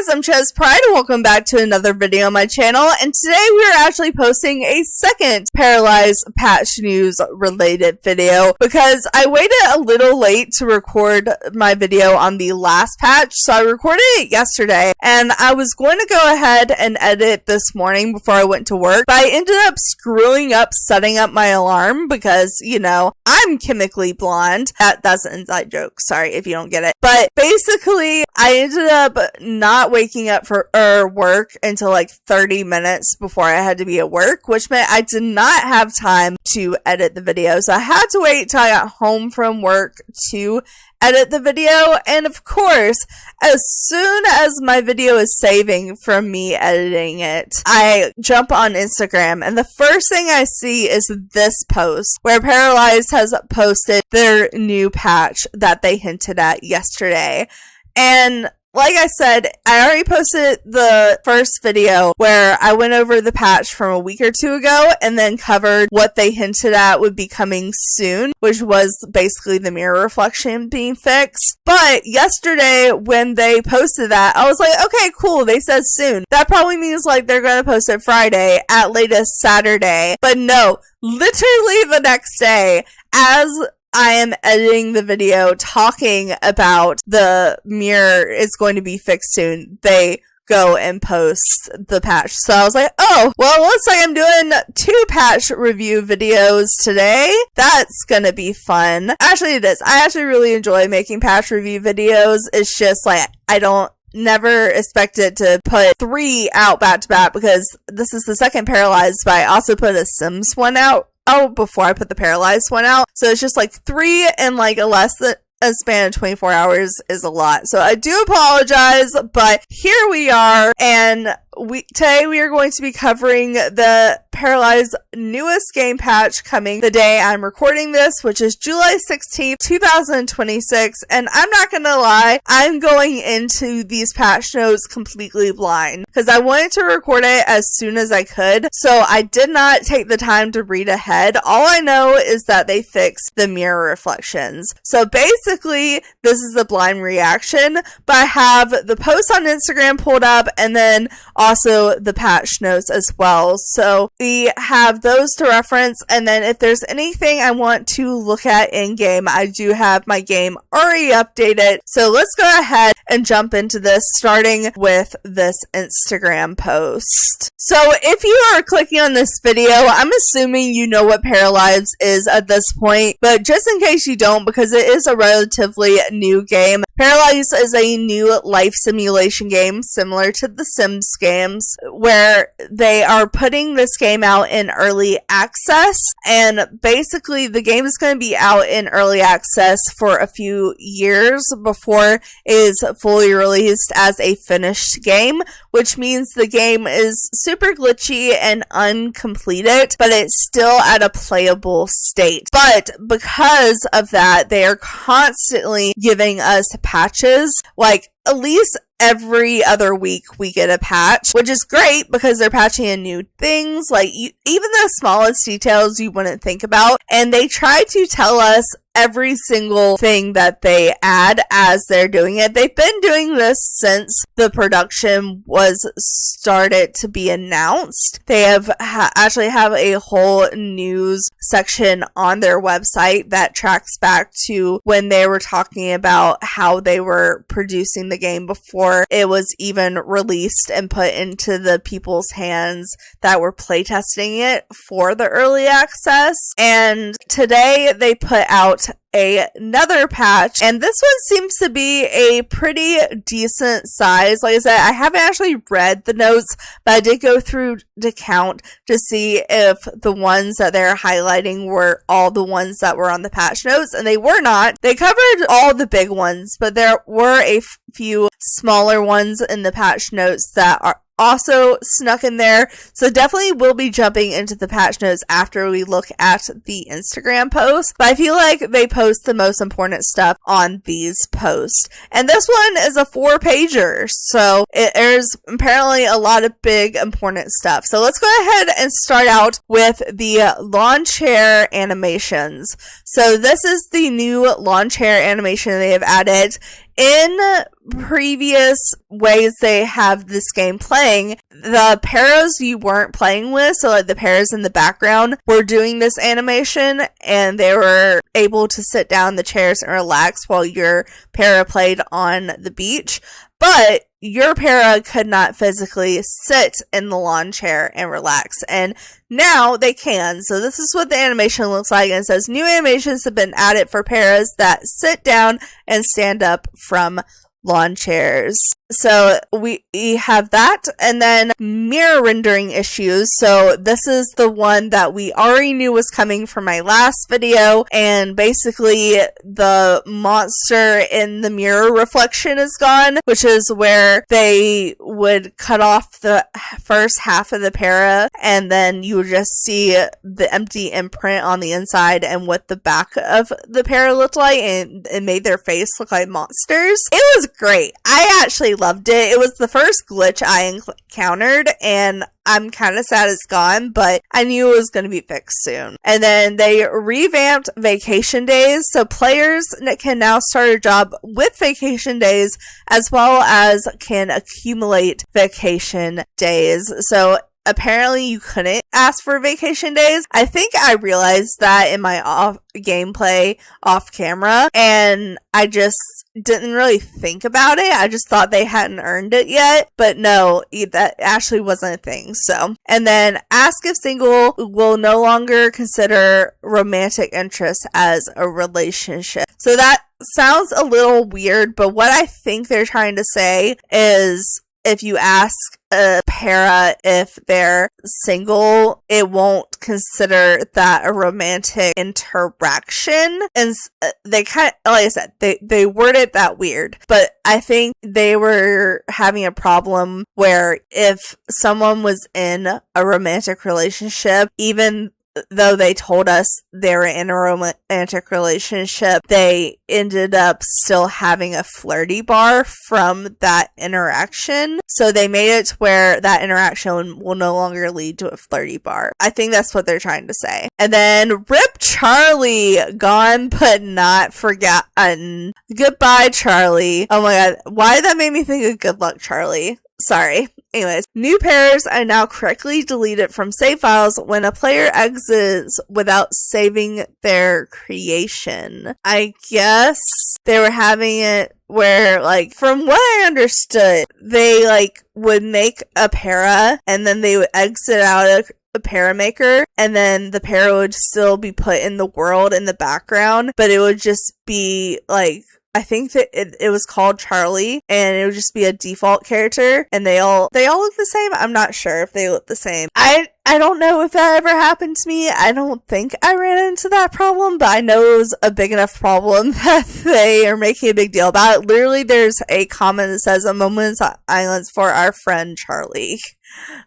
guys, I'm ChezPride and welcome back to another video on my channel, and today we are actually posting a second Paralyzed patch news related video because I waited a little late to record my video on the last patch. So I recorded it yesterday and I was going to go ahead and edit this morning before I went to work, but I ended up screwing up setting up my alarm because, you know, I'm chemically blonde. That's an inside joke, sorry if you don't get it. But basically, I ended up not waking up for work until like 30 minutes before I had to be at work, which meant I did not have time to edit the video. So I had to wait till I got home from work to edit the video. And of course, as soon as my video is saving from me editing it, I jump on Instagram and the first thing I see is this post where Paralyzed has posted their new patch that they hinted at yesterday. And like I said, I already posted the first video where I went over the patch from a week or two ago and then covered what they hinted at would be coming soon, which was basically the mirror reflection being fixed. But yesterday when they posted that, I was like, okay, cool, they said soon. That probably means like they're going to post it Friday, at latest Saturday. But no, literally the next day, as I am editing the video talking about the mirror is going to be fixed soon, they go and post the patch. So I was like, oh, well, it looks like I'm doing 2 patch review videos today. That's gonna be fun. Actually, it is. I actually really enjoy making patch review videos. It's just like, I never expected to put 3 out back to back because this is the second Paralyzed, but I also put a Sims one out before I put the Paralyzed one out. So it's just like 3 in like a span of 24 hours is a lot. So I do apologize, but here we are, and today we are going to be covering the Paralyzed newest game patch coming the day I'm recording this, which is July 16th, 2026. And I'm not gonna lie, I'm going into these patch notes completely blind because I wanted to record it as soon as I could. So I did not take the time to read ahead. All I know is that they fixed the mirror reflections. So basically, this is a blind reaction, but I have the post on Instagram pulled up and then also the patch notes as well. So we have those to reference, and then if there's anything I want to look at in game, I do have my game already updated. So let's go ahead and jump into this, starting with this Instagram post. So if you are clicking on this video, I'm assuming you know what Paralyzed is at this point, but just in case you don't, because it is a relatively new game, Paralyzed is a new life simulation game similar to the Sims games, where they are putting this game out in early access, and basically the game is going to be out in early access for a few years before it is fully released as a finished game, which means the game is super glitchy and uncompleted, but it's still at a playable state. But because of that, they are constantly giving us patches, like at least every other week we get a patch, which is great because they're patching in new things, like even the smallest details you wouldn't think about, and they try to tell us every single thing that they add as they're doing it. They've been doing this since the production was started to be announced. They have actually have a whole news section on their website that tracks back to when they were talking about how they were producing the game before it was even released and put into the people's hands that were playtesting it for the early access. And today they put out another patch, and this one seems to be a pretty decent size. Like I said, I haven't actually read the notes, but I did go through to count to see if the ones that they're highlighting were all the ones that were on the patch notes, and they were not. They covered all the big ones, but there were a few smaller ones in the patch notes that are also snuck in there. So definitely we'll be jumping into the patch notes after we look at the Instagram post, but I feel like they post the most important stuff on these posts. And this one is a 4-pager, so there's apparently a lot of big important stuff. So let's go ahead and start out with the lawn chair animations. So this is the new lawn chair animation they have added. in previous ways they have this game playing, the paras you weren't playing with, so like the paras in the background, were doing this animation, and they were able to sit down in the chairs and relax while your para played on the beach. But your para could not physically sit in the lawn chair and relax, and now they can. So this is what the animation looks like, and it says new animations have been added for paras that sit down and stand up from lawn chairs. So we have that, and then mirror rendering issues. So this is the one that we already knew was coming from my last video, and basically the monster in the mirror reflection is gone, which is where they would cut off the first half of the para, and then you would just see the empty imprint on the inside and what the back of the para looked like, and it made their face look like monsters. It was great. I actually loved it. It was the first glitch I encountered, and I'm kind of sad it's gone, but I knew it was going to be fixed soon. And then they revamped vacation days, so players can now start a job with vacation days, as well as can accumulate vacation days. So apparently you couldn't ask for vacation days. I think I realized that in my gameplay off camera, and I just didn't really think about it. I just thought they hadn't earned it yet, but no, that actually wasn't a thing. So, and then ask if single will no longer consider romantic interest as a relationship. So that sounds a little weird, but what I think they're trying to say is if you ask a para if they're single, it won't consider that a romantic interaction. And they kind of, like I said, they worded that weird, but I think they were having a problem where if someone was in a romantic relationship, even though they told us they were in a romantic relationship, they ended up still having a flirty bar from that interaction. So they made it to where that interaction will no longer lead to a flirty bar. I think that's what they're trying to say. And then Rip Charlie, gone but not forgotten. Goodbye, Charlie. Oh my god, why did that make me think of Good Luck, Charlie? Sorry. Anyways, new pairs are now correctly deleted from save files when a player exits without saving their creation. I guess they were having it where, like, from what I understood, they, like, would make a para and then they would exit out a para maker, and then the para would still be put in the world in the background, but it would just be, like, I think that it was called Charlie, and it would just be a default character, and they all look the same. I'm not sure if they look the same. I don't know if that ever happened to me. I don't think I ran into that problem, but I know it was a big enough problem that they are making a big deal about it. Literally, there's a comment that says, "A moment's silence for our friend Charlie."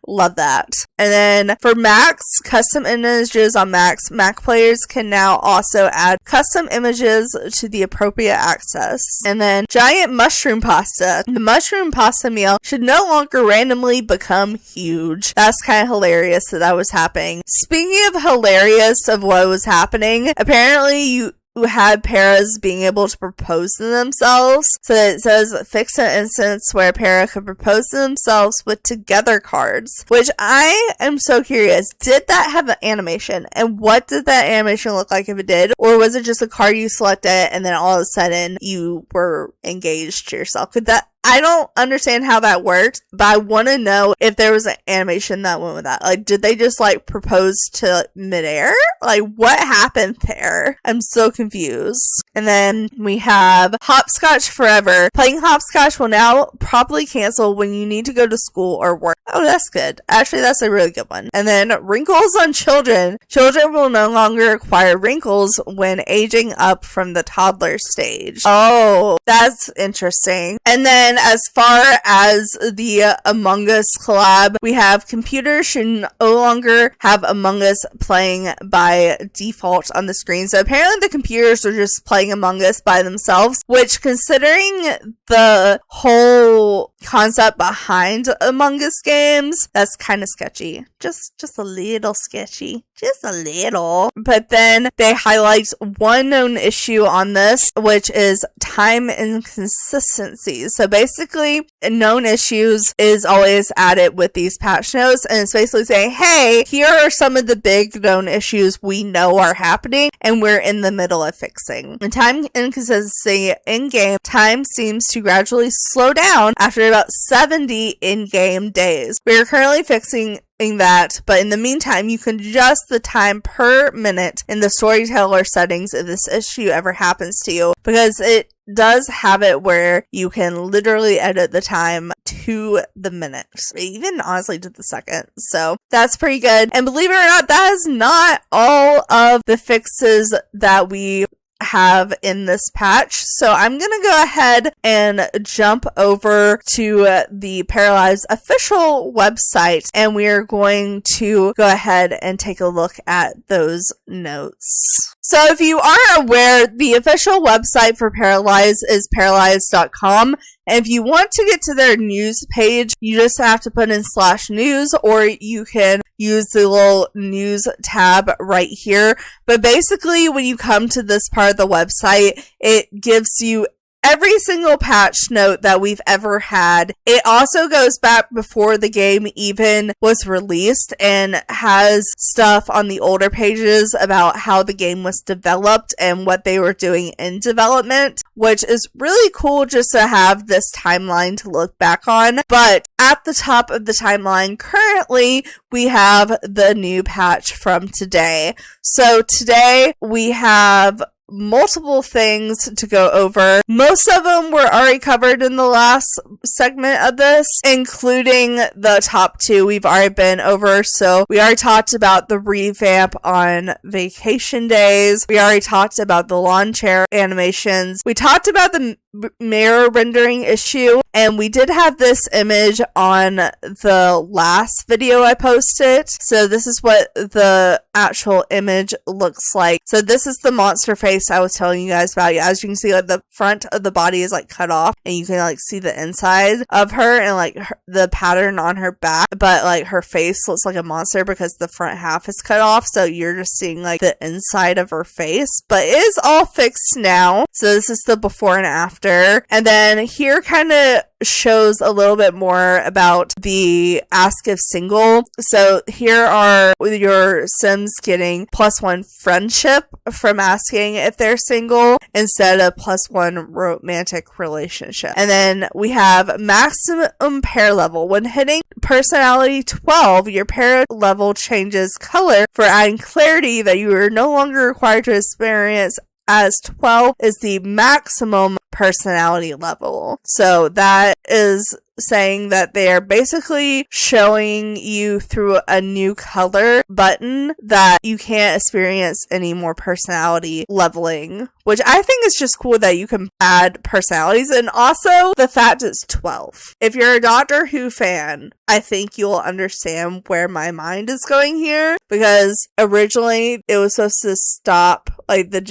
Love that. And then for Macs, custom images on Macs, Mac players can now also add custom images to the appropriate access. And then giant mushroom pasta. The mushroom pasta meal should no longer randomly become huge. That's kind of hilarious that was happening. Speaking of hilarious of what was happening, apparently you had paras being able to propose to themselves. So it says fix an instance where a para could propose to themselves with together cards, which I am so curious. Did that have an animation? And what did that animation look like if it did? Or was it just a card you selected and then all of a sudden you were engaged to yourself? Could that, I don't understand how that worked, but I want to know if there was an animation that went with that. Like, did they just, like, propose to midair? Like, what happened there? I'm so confused. And then we have Hopscotch Forever. Playing Hopscotch will now probably cancel when you need to go to school or work. Oh, that's good. Actually, that's a really good one. And then Wrinkles on Children. Children will no longer acquire wrinkles when aging up from the toddler stage. Oh, that's interesting. And then as far as the Among Us collab, we have computers should no longer have Among Us playing by default on the screen. So apparently the computers are just playing Among Us by themselves, which, considering the whole concept behind Among Us games. That's kind of sketchy. Just a little sketchy. Just a little. But then they highlight one known issue on this, which is time inconsistency. So basically, known issues is always added with these patch notes, and it's basically saying, hey, here are some of the big known issues we know are happening, and we're in the middle of fixing. And time inconsistency in-game time seems to gradually slow down after about 70 in-game days. We are currently fixing that, but in the meantime, you can adjust the time per minute in the storyteller settings if this issue ever happens to you, because it does have it where you can literally edit the time to the minute, even honestly to the second. So that's pretty good. And believe it or not, that is not all of the fixes that we have in this patch. So I'm gonna go ahead and jump over to the PARALIVES official website, and we're going to go ahead and take a look at those notes. So if you aren't aware, the official website for PARALIVES is paralives.com. And if you want to get to their news page, you just have to put in /news, or you can use the little news tab right here. But basically, when you come to this part of the website, it gives you every single patch note that we've ever had. It also goes back before the game even was released and has stuff on the older pages about how the game was developed and what they were doing in development, which is really cool just to have this timeline to look back on. But at the top of the timeline, currently, we have the new patch from today. So today, we have multiple things to go over. Most of them were already covered in the last segment of this, including the top two we've already been over. So we already talked about the revamp on vacation days. We already talked about the lawn chair animations. We talked about the mirror rendering issue, and we did have this image on the last video I posted. So this is what the actual image looks like. So this is the monster face I was telling you guys about. As you can see, like the front of the body is like cut off, and you can like see the inside of her and like the pattern on her back, but like her face looks like a monster because the front half is cut off, so you're just seeing like the inside of her face. But it is all fixed now. So this is the before and after. And then here kind of shows a little bit more about the ask if single. So here are your Sims getting +1 friendship from asking if they're single instead of +1 romantic relationship. And then we have maximum pair level. When hitting personality 12, your pair level changes color for adding clarity that you are no longer required to experience, as 12 is the maximum personality level. So that is saying that they are basically showing you through a new color button that you can't experience any more personality leveling, which I think is just cool that you can add personalities. And also the fact it's 12. If you're a Doctor Who fan, I think you'll understand where my mind is going here, because originally it was supposed to stop, like the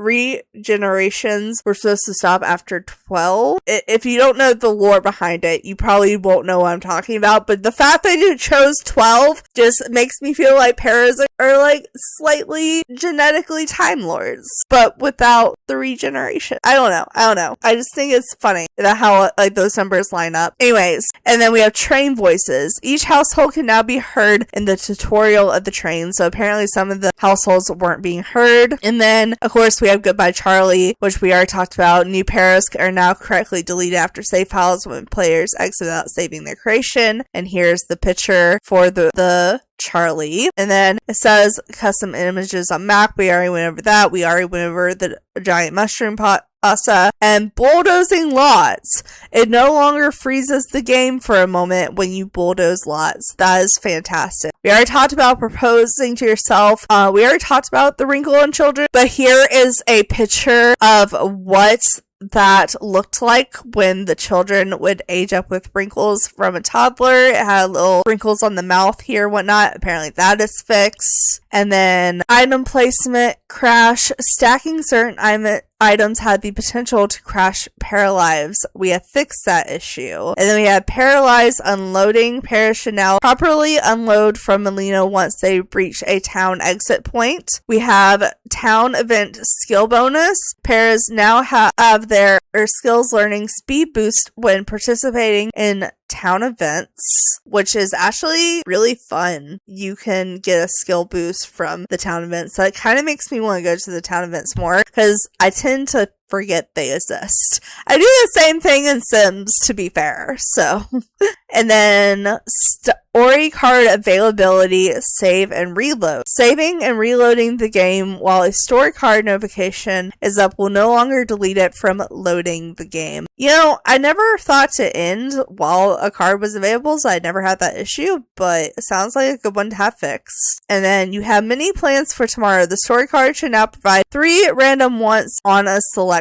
regenerations were supposed to stop after 12. If you don't know the lore behind it, you probably won't know what I'm talking about, but the fact that you chose 12 just makes me feel like paras are like slightly genetically Time Lords, but without the regeneration. I don't know. I just think it's funny that how like those numbers line up. Anyways, and then we have train voices. Each household can now be heard in the tutorial of the train, so apparently some of the households weren't being heard. And then, of course, we have Goodbye Charlie, which we already talked about. New paras are now correctly deleted after save files when players exit without saving their creation. And here's the picture for the Charlie. And then it says custom images on Mac. We already went over that. We already went over the giant mushroom pasta and bulldozing lots. It no longer freezes the game for a moment when you bulldoze lots. That is fantastic. We already talked about proposing to yourself. We already talked about the wrinkle on children, but here is a picture of what that looked like when the children would age up with wrinkles from a toddler. It had little wrinkles on the mouth here, whatnot. Apparently that is fixed. And then item placement crash. Stacking certain items had the potential to crash PARALIVES. We have fixed that issue. And then we have PARALIVES unloading. Pairs should now properly unload from Molino once they reach a town exit point. We have town event skill bonus. Pairs now have their skills learning speed boost when participating in town events, which is actually really fun. You can get a skill boost from the town events. So it kind of makes me want to go to the town events more, because I tend to forget they exist. I do the same thing in Sims, to be fair. So, and then story card availability, save and reload. Saving and reloading the game while a story card notification is up will no longer delete it from loading the game. You know, I never thought to end while a card was available, so I never had that issue, but it sounds like a good one to have fixed. And then you have many plans for tomorrow. The story card should now provide 3 random wants on a selection.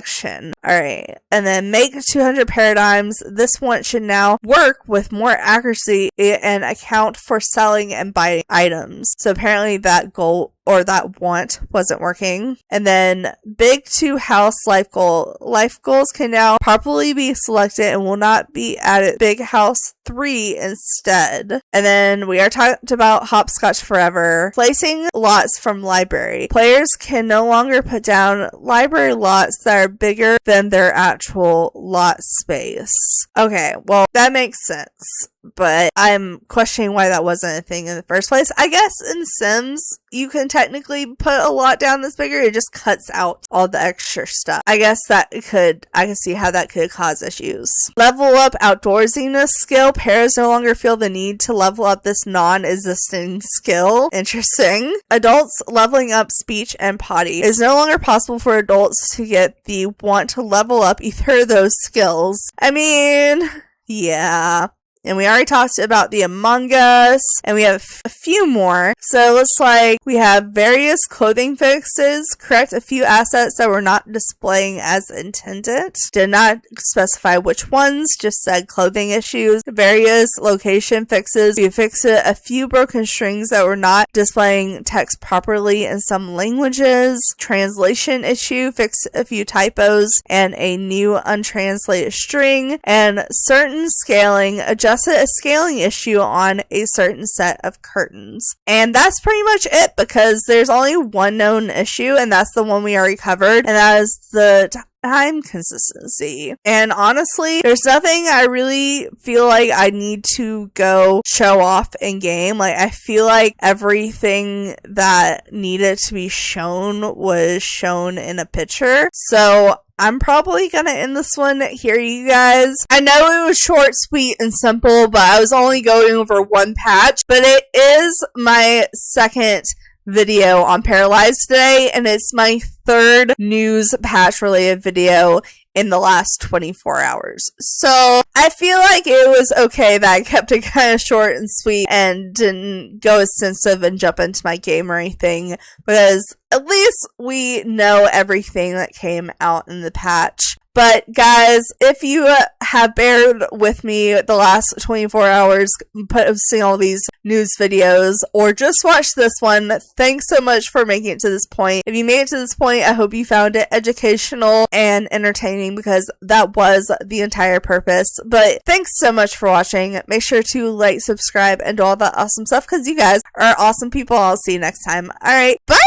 Alright, and then make 200 paradigms. This one should now work with more accuracy and account for selling and buying items. So apparently that goal or that want wasn't working. And then big 2 house life goal. Life goals can now properly be selected and will not be added big house 3 instead. And then we are talked about hopscotch forever. Placing lots from library. Players can no longer put down library lots that are bigger than their actual lot space. Okay, well, that makes sense, but I'm questioning why that wasn't a thing in the first place. I guess in Sims, you can technically put a lot down that's bigger. It just cuts out all the extra stuff. I guess I can see how that could cause issues. Level up outdoorsiness skill. Pairs no longer feel the need to level up this non-existing skill. Interesting. Adults leveling up speech and potty. It is no longer possible for adults to get the want to level up either of those skills. I mean, yeah. And we already talked about the Among Us, and we have a few more. So it looks like we have various clothing fixes, correct a few assets that were not displaying as intended. Did not specify which ones, just said clothing issues. Various location fixes. We fixed a few broken strings that were not displaying text properly in some languages. Translation issue, fixed a few typos and a new untranslated string. And certain scaling, adjusted a scaling issue on a certain set of curtains. And that's pretty much it, because there's only one known issue, and that's the one we already covered, and that is the time consistency. And honestly, there's nothing I really feel like I need to go show off in game. Like, I feel like everything that needed to be shown was shown in a picture. So I'm probably gonna end this one here, you guys. I know it was short, sweet, and simple, but I was only going over one patch. But it is my second video on PARALIVES today, and it's my third news patch related video in the last 24 hours. So I feel like it was okay that I kept it kind of short and sweet and didn't go extensive and jump into my game or anything, because at least we know everything that came out in the patch. But guys, if you have bared with me the last 24 hours posting all these news videos, or just watched this one, thanks so much for making it to this point. If you made it to this point, I hope you found it educational and entertaining, because that was the entire purpose. But thanks so much for watching. Make sure to like, subscribe, and do all that awesome stuff, because you guys are awesome people. I'll see you next time. Alright, bye!